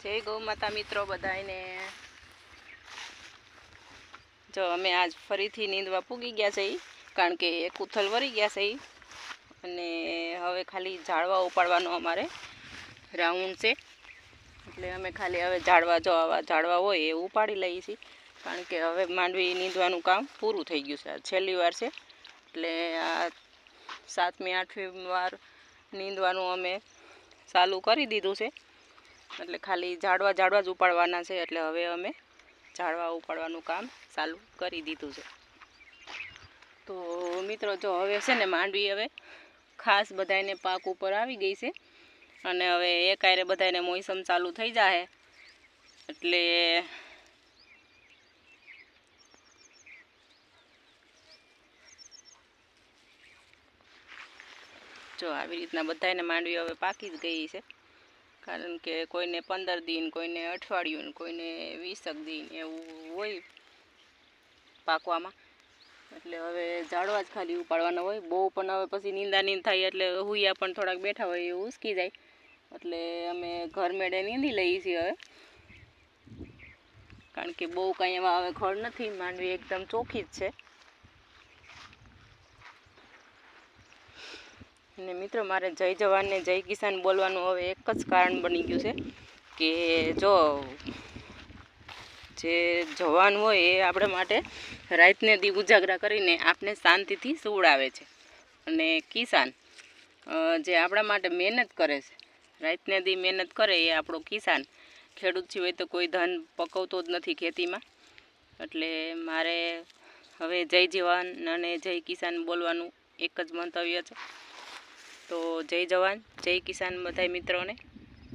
જય ગૌ માતા મિત્રો બધાને। જો અમે આજ ફરીથી નીંદવા પૂગી ગયા છે, કારણ કે એક ઉથલ વરી ગયા છે અને હવે ખાલી ઝાડવા ઉપાડવાનો અમારે રાઉન્ડ છે। એટલે અમે ખાલી હવે ઝાડવા જો આવા ઝાડવા હોય એ ઉપાડી લઈએ છીએ, કારણ કે હવે માંડવી નીંદવાનું કામ પૂરું થઈ ગયું છે। છેલ્લી વાર છે એટલે આ 7મી 8મી વાર નીંદવાનું અમે ચાલુ કરી દીધું છે। એટલે ખાલી ઝાડવા જ ઉપાડવાના છે, એટલે હવે અમે ઝાડવા ઉપાડવાનું કામ ચાલુ કરી દીધું છે। તો મિત્રો જો હવે છે ને માંડવી હવે ખાસ બધાને પાક ઉપર આવી ગઈ છે અને હવે એકાયરે બધાને મોસમ ચાલુ થઈ જાય, એટલે જો આવી રીતના બધાને માંડવી હવે પાકી જ ગઈ છે, કારણ કે કોઈને 15 દિન, કોઈને અઠવાડિયું, કોઈને 20 દિન એવું હોય પાકવામાં। એટલે હવે ઝાડવા જ ખાલી ઉપાડવાના હોય। બહુ પણ હવે પછી નીંદ થાય એટલે હુયા પણ થોડાક બેઠા હોય એવું ઉસકી જાય, એટલે અમે ઘર મેળે નીંદી લઈએ છીએ હવે, કારણ કે બહુ કાંઈ એવા હવે ખડ નથી, માંડવી એકદમ ચોખ્ખી જ છે। અને મિત્રો મારે જય જવાન ને જય કિસાન બોલવાનું હવે એક જ કારણ બની ગયું છે કે જો જે જવાન હોય એ આપણે માટે રાતને દી ઉજાગરા કરીને આપણે શાંતિથી સુવડાવે છે, અને કિસાન જે આપણા માટે મહેનત કરે છે, રાતને દી મહેનત કરે એ આપણો કિસાન। ખેડૂત સિવાય તો કોઈ ધન પકવતો જ નથી ખેતીમાં। એટલે મારે હવે જય જવાન અને જય કિસાન બોલવાનું એક જ મંતવ્ય છે। તો જય જવાન જય કિસાન બધાય મિત્રોને।